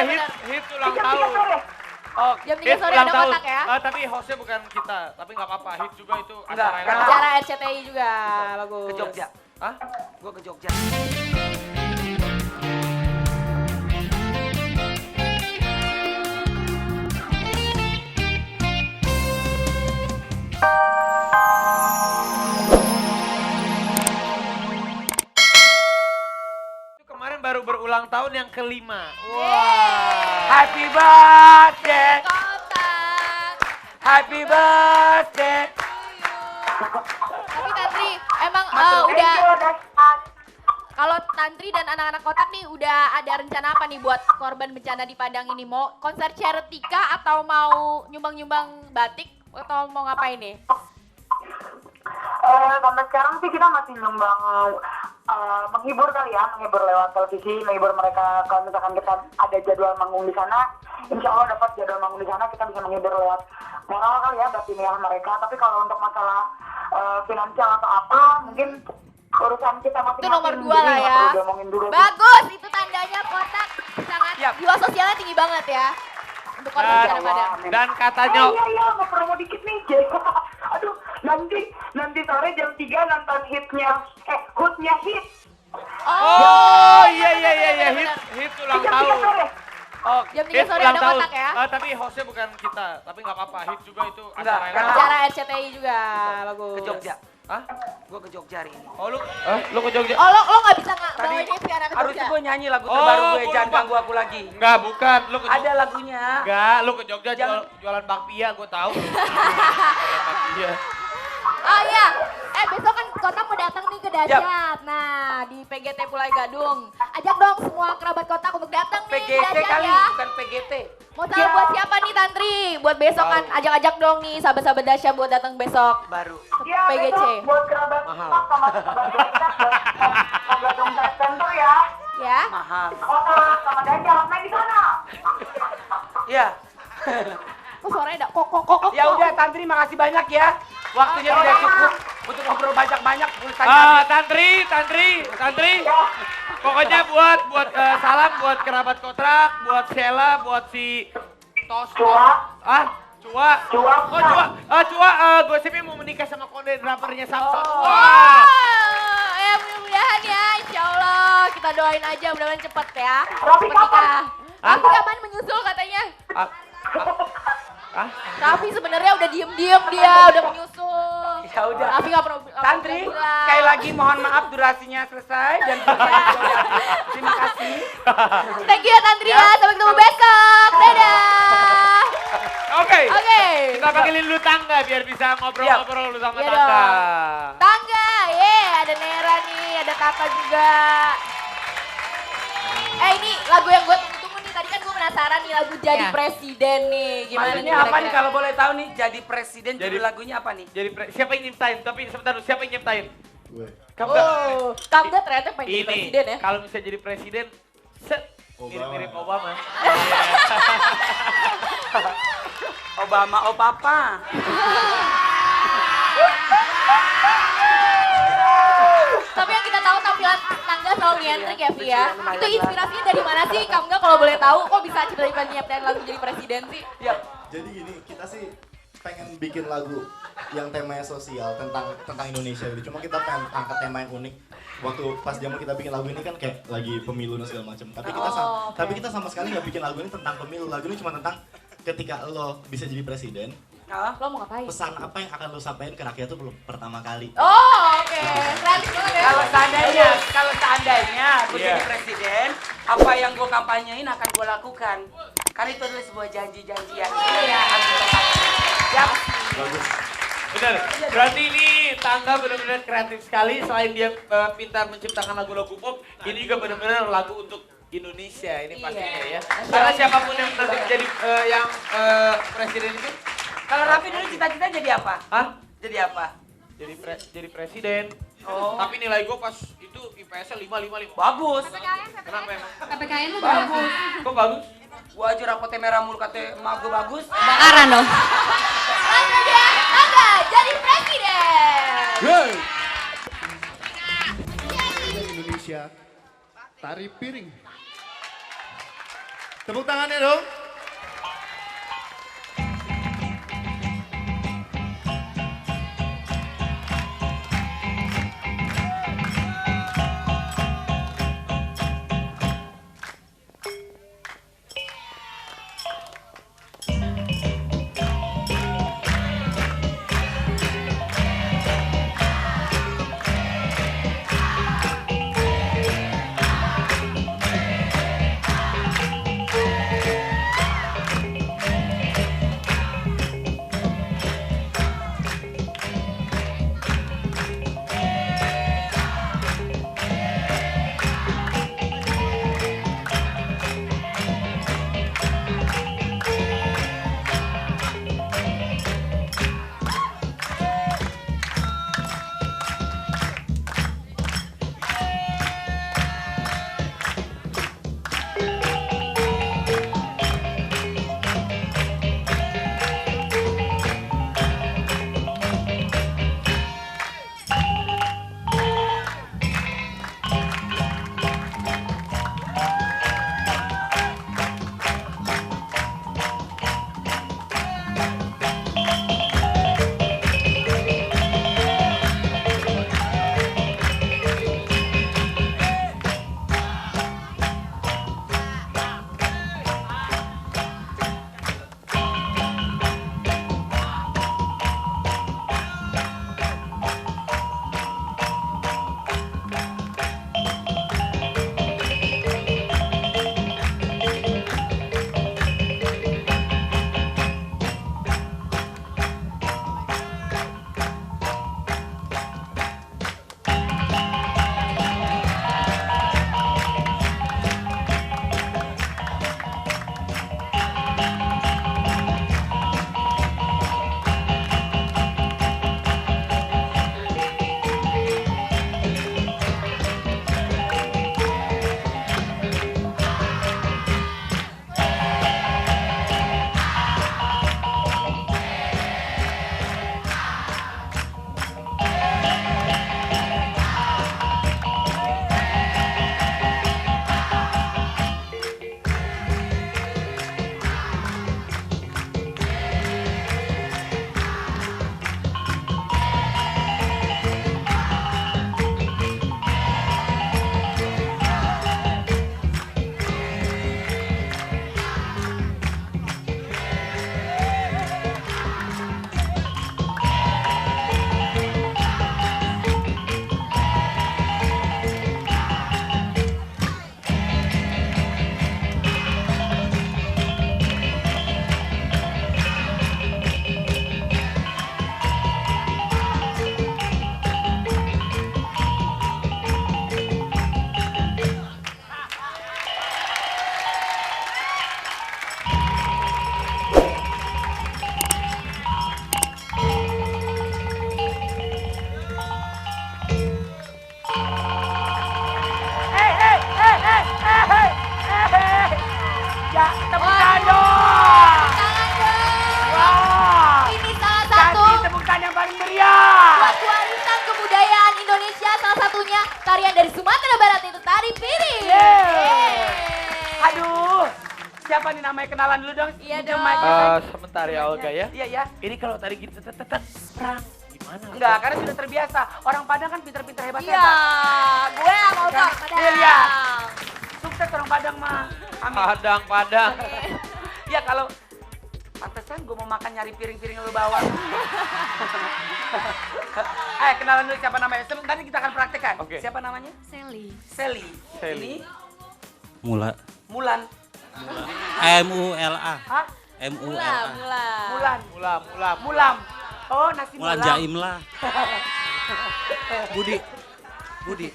hits ulang tahun. Oh, Jam 3 sore ada kotak ya. Tapi hostnya bukan kita, tapi nggak apa-apa. Hits juga itu Enggak, acara yang karena- Acara RCTI juga, bagus. ke Jogja. Hah? Gue ke Jogja. Kemarin baru berulang tahun yang kelima. Happy birthday, Kotak. happy birthday. Tapi Tantri, emang Masuk. udah, kalau Tantri dan anak-anak kotak nih udah ada rencana apa nih buat korban bencana di Padang ini? Mau konser charity kah atau mau nyumbang-nyumbang batik atau mau ngapain nih? Sampai sekarang sih kita masih nyumbang menghibur kali ya, menghibur lewat televisi, menghibur mereka. Kalau misalkan kita ada jadwal manggung di sana, insya Allah dapat jadwal manggung di sana, kita bisa menghibur lewat moral kali ya, batiniah mereka. Tapi kalau untuk masalah finansial atau apa, mungkin urusan kita masing-masing. Itu nomor 2 lah jadi nggak ya. perlu diomongin dulu. Bagus, itu tandanya kotak sangat Siap. jiwa sosialnya tinggi banget ya. Untuk korban bencana Padang. Dan katanya Iya, mau promo dikit nih. Aduh, nanti sore jam 3 nonton hoodnya hit. Oh iya benar. hits ulang Jam 3 tahun. sore. Oh, Jam 3 Hits sore ulang ada tahun. kotak ya. Tapi hostnya bukan kita, tapi nggak apa-apa. Hits juga itu Enggak, acara yang karena- Acara RCTI juga, bagus. ke Jogja. Hah? Gue ke Jogja hari ini. Oh lu ke Jogja? Oh lo nggak bisa Tadi bawain Evi anak ke harusnya Jogja? gue nyanyi lagu Oh, terbaru gue, gua jangan lupa. ganggu aku lagi. Enggak, bukan. Lu ke Ada lagunya. Enggak, lu ke Jogja Jangan- jualan bakpia, gue tahu. Jualan bakpia. Oh iya, besok kan kota mau datang nih ke Dahsyat. Nah, di PGT Pulai Gadung. Ajak dong semua kerabat kota untuk datang nih ke PGT Dahsyat kali, ya. bukan PGT. Mau tahu buat siapa nih Tantri? Buat besok kan, ajak-ajak dong nih sahabat-sahabat Dahsyat buat datang besok. Baru. Ya, PGC. besok buat kerabat Mahal. Pak sama kerabat Dahsyat buat Gadung Center ya. Ya. Mahal. Kota sama Dahsyat, main di sana. Iya. Kok suaranya kok. Ya udah, Tantri makasih banyak ya. Waktunya tidak cukup untuk ngobrol banyak-banyak. Tantri. Pokoknya buat salam buat kerabat kontrak, buat Sheila, buat si Tos. Cua. Cua. Cua. Oh, Cua, gosipnya mau menikah sama konde drapernya Samson. Oh. Wah. Ya mudah-mudahan ya, insya Allah kita doain aja mudah-mudahan cepet ya. Raffi Cepet nikah. Hah? Raffi kapan menyusul katanya? Raffi sebenarnya udah diem-diem dia, udah menyusul. Ya udah. Raffi nggak pernah Tantri, bilang. sekali lagi mohon maaf durasinya selesai dan terima kasih. Thank you ya Tantri ya, sampai ketemu besok. Dadah. Oke. Oke. Kita panggilin lu Tangga biar bisa ngobrol-ngobrol lu sama Iya Tangga. dong. Tangga, ada Nera nih, ada Tata juga. Ini lagu yang gue tunggu-tunggu nih, tadi kan gue penasaran nih lagu Jadi Ya. Presiden nih. Gimana Maksudnya nih apa nih kira-kira? kalau boleh tahu nih, jadi presiden Jadi- judul lagunya apa nih? Jadi siapa yang nyiptain? Tapi sebentar, siapa yang nyiptain? Gue. Kamu nggak? Oh, Tangga ternyata pengen jadi Ini presiden ya. kalau bisa jadi presiden, set mirip-mirip Obama. Obama, oh papa. Tapi yang kita tahu tampilan Tangga selalu nyentrik ya, Vi ya. Itu inspirasinya dari mana sih? Kamu nggak kalau boleh tahu, kok bisa tiba-tiba nyiptain lagu jadi presiden sih? Ya, Jadi gini, kita sih pengen bikin lagu yang temanya sosial tentang Indonesia gitu. Cuma kita pengen angkat tema yang unik. Waktu pas zaman kita bikin lagu ini kan kayak lagi pemilu dan segala macam. Tapi kita sama sekali nggak bikin lagu ini tentang pemilu. Lagu ini cuma tentang ketika lo bisa jadi presiden, Lo mau ngapain? pesan apa yang akan lo sampaikan ke rakyat itu belum pertama kali. Oh, oke. Kreatif banget ya. kalau seandainya gue Iya. jadi presiden, apa yang gue kampanyein akan gue lakukan. Karena itu adalah sebuah janji-janjian. Iya, harus ditepati. Siap. Bagus. Bener, berarti ini Tangga benar-benar kreatif sekali. Selain dia pintar menciptakan lagu-lagu pop, ini juga benar-benar lagu untuk Indonesia ini pastinya ya. Karena siapapun yang nanti jadi yang presiden itu, Kalau Raffi dulu cita-cita jadi apa? Hah? Jadi apa? Jadi presiden. Oh. Tapi nilai gue pas itu IPS-nya 5. Bagus. Kenapa emang? PPKN lu Bagus. Kok bagus? Gua aja rapotnya merah mulu kata emak gue bagus. bakaran dong. Langsung dia, Tangga jadi presiden. Hey! Indonesia, tari piring. Tepuk tangannya dong. tarian dari Sumatera Barat itu tari piring. Aduh, siapa nih namanya, kenalan dulu dong. Iya Pinjam dong. mic-nya. Sebentar ya Olga ya. Iya ya. Ini kalau tari gitu tetap perang gimana? Enggak, karena sudah terbiasa. Orang Padang kan pinter-pinter Iya, hebat-hebat. gue mau Kan? Padang. Iya. Sukses orang Padang mah. Amin. Padang. Ya kalau pantesan gue mau makan nyari piring-piring lu bawa. Kenalan dulu siapa namanya. Nanti kita akan praktekkan. Oke. Siapa namanya? Sally. Sally. Sally. Ini Mula. Mulan. M-U-L-A. Hah? M-U-L-A. Mulan. Mulam. Oh, nasi Mulan mulam. Jaim lah. Budi.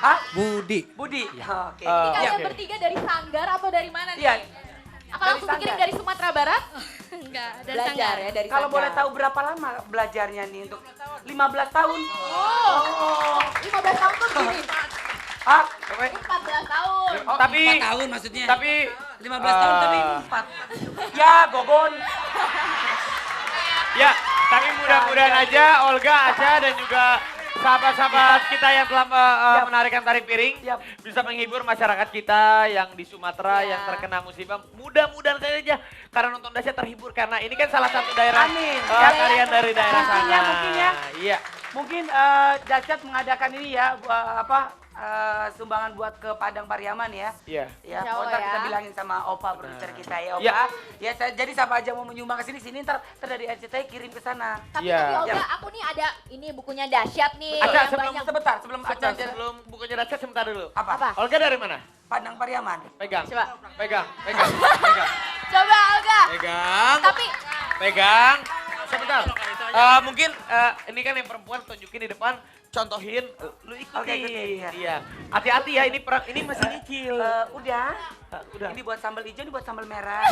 Hah? Budi. Budi. Oke. Ini kalian Oke. bertiga dari Sanggar atau dari mana nih? Iya. Apa dari langsung dikirim Sanggar. dari Sumatera Barat? Enggak, dari Belajar Sanggar. ya dari Kalau Sanggar. boleh tahu berapa lama belajarnya nih untuk 15 tahun? Oh, 15 tahun tuh gini. Hah? 14 tahun. Tapi 4 tahun maksudnya. tapi 15 tahun tapi 4. Ya, Gogon. ya, tapi mudah-mudahan aja Olga, Aca dan juga sahabat-sahabat kita yang telah menarikan tari piring Yap. bisa menghibur masyarakat kita yang di Sumatera Ya. yang terkena musibah. Mudah-mudahan saja karena nonton dahsyat terhibur karena ini kan salah satu daerah Amin. tarian dari daerah Mungkin sana. ya, mungkin ya. Iya. Mungkin dahsyat mengadakan ini ya, sumbangan buat ke Padang Pariaman ya. Iya. Ya, Insya Allah ntar kita ya. bilangin sama Opa produser kita ya, Opa. Ya. Ya, jadi siapa aja mau menyumbang ke sini ntar dari RCTI kirim ke sana. Tapi Iya. Olga, aku nih ada ini bukunya dahsyat nih. Aca, yang banyak. Sebelum Sebelum bukunya dahsyat sebentar dulu. apa? Olga dari mana? Padang Pariaman. Pegang. Coba. Pegang. Pegang. Coba Olga. Pegang. Tapi Pegang. Sebentar. Mungkin ini kan yang perempuan tunjukin di depan, contohin, lu ikutin. Oke, ikutin, ya. Iya. Hati-hati ya, ini masih nyicil. Udah. Udah. Ini buat sambal hijau, ini buat sambal merah.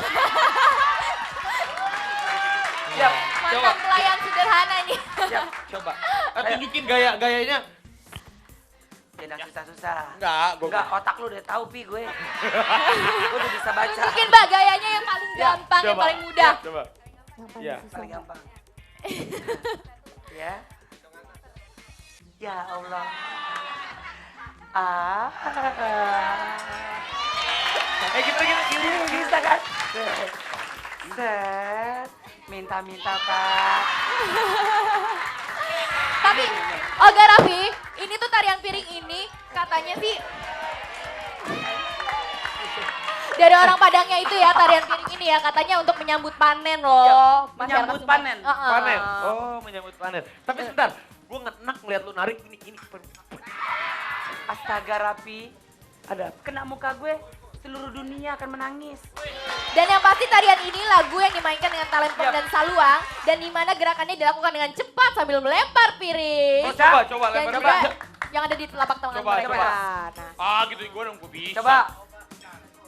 Siap. Coba. mantan pelayan sederhana nih. Siap. Coba. Tunjukin gayanya. Jangan susah-susah. Enggak, Enggak, otak lu udah tahu Pi gue. Gue udah bisa baca. Mungkin Mbak gayanya yang paling Ya, gampang, yang coba. paling mudah. Coba. Yang paling Ya. susah. Paling gampang. Ya. Ya Allah. Gini. Bisa kan? Set. Minta-minta Pak. Tapi Olga Raffi, ini tuh tarian piring ini katanya sih dari orang Padangnya itu ya, tarian piring ini ya katanya untuk menyambut panen loh. Ya, menyambut Masyarakat panen. Sumatera. Panen. Oh, menyambut panen. Tapi sebentar, gue enak ngeliat lu narik ini. Astaga Rapi. Ada kena muka gue, seluruh dunia akan menangis. Dan yang pasti tarian ini lagu yang dimainkan dengan talempong Yap. dan saluang dan di mana gerakannya dilakukan dengan cepat sambil melempar piring. Oh, coba Dan lempar juga lempar. yang ada di telapak tangan Coba, mereka. coba. Nah, Gitu gue dong, gue bisa. Coba.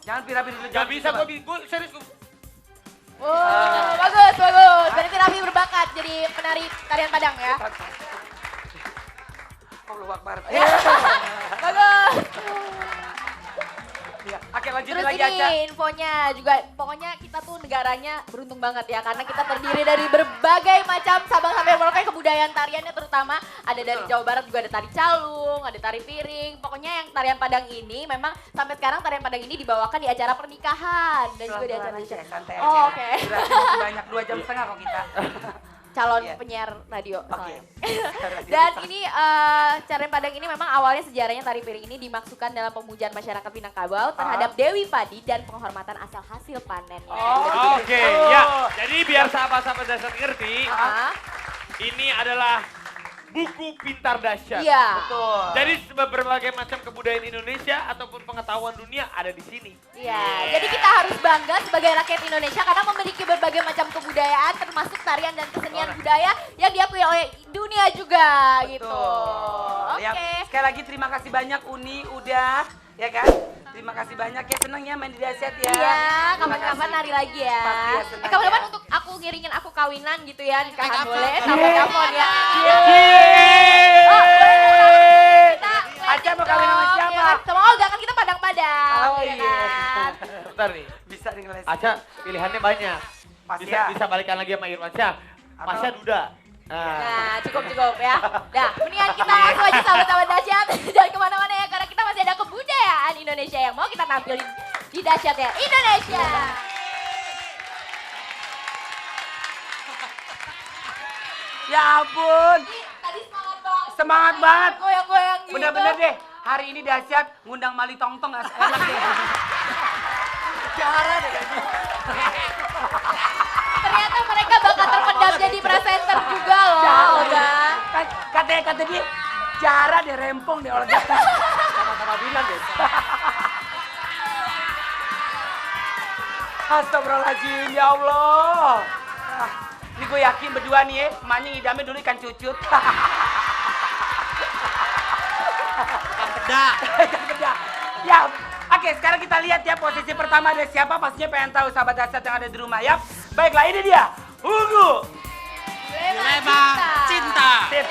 Jangan pira-pira dulu. Gak bisa, gue serius. bagus. Berarti Raffi berbakat jadi penari tarian Padang ya. Allah Akbar. Bagus. Ya, oke lanjutin Terus lagi aja. ini infonya juga, pokoknya kita tuh negaranya beruntung banget ya karena kita terdiri dari berbagai macam Sabang sampai Merauke kebudayaan tariannya, terutama ada dari Jawa Barat juga ada tari calung, ada tari piring. Pokoknya yang tarian Padang ini memang sampai sekarang tarian Padang ini dibawakan di acara pernikahan dan juga di acara Pelan-pelan aja, santai aja. Oh, oke. Durasi masih banyak 2 jam setengah kok kita. Calon Iya. penyiar radio Oke. soalnya. Dan ini tarian Padang ini memang awalnya sejarahnya tari piring ini dimaksudkan dalam pemujaan masyarakat Minangkabau terhadap Dewi Padi dan penghormatan asal hasil panen. Oh, Oke, ya. Jadi biar sahabat-sahabat dahsyat ngerti, Ah, ini adalah buku pintar dahsyat. iya. Betul. Jadi berbagai macam kebudayaan Indonesia ataupun pengetahuan dunia ada di sini. Iya, jadi kita harus bangga sebagai rakyat Indonesia karena memiliki berbagai macam kebudayaan termasuk tarian dan kesenian budaya yang diakui oleh dunia juga gitu. Oke. Ya, sekali lagi terima kasih banyak Uni udah ya kan? Terima kasih banyak ya, seneng ya main di dahsyat ya. Iya, Terima kapan-kapan kasih. nari lagi ya. Pasti ya, senang Kapan-kapan ya. untuk aku ngiringin aku kawinan gitu ya, nikahan boleh, telepon ya. Oh, boleh. Kita Aca mau kawin sama dong, siapa? ya kan? Sama Olga kan kita Padang-Padang. Oh, ya iya. kan? Bentar nih, Bisa nih ngeles. Aca pilihannya banyak. Pasti Bisa ya. bisa balikan lagi sama Irwansyah. Masya Duda. Nah, cukup ya. Nah, mendingan kita langsung aja sahabat-sahabat dahsyat. Jangan kemana-mana ya, karena kita masih ada kebudayaan Indonesia yang mau kita tampilin di dahsyat ya Indonesia. Ya ampun, Ih, tadi semangat banget. semangat banget. Goyang-goyang gitu. Bener-bener deh, hari ini dahsyat ngundang Mali Tongtong gak enak deh. Jara deh. Ternyata mereka bakal terpendam jadi presenter juga loh, Olga. Kata dia, Jara deh rempong deh Olga. Sama-sama bilang deh. Astagfirullahaladzim, ya Allah. Ini gue yakin berdua nih ya, emaknya ngidamnya dulu ikan cucut. Ikan peda. Ikan peda. Ya, oke sekarang kita lihat ya posisi pertama ada siapa, pastinya pengen tahu sahabat dahsyat yang ada di rumah ya. Baiklah ini dia, Ungu. Dilema cinta. Sip.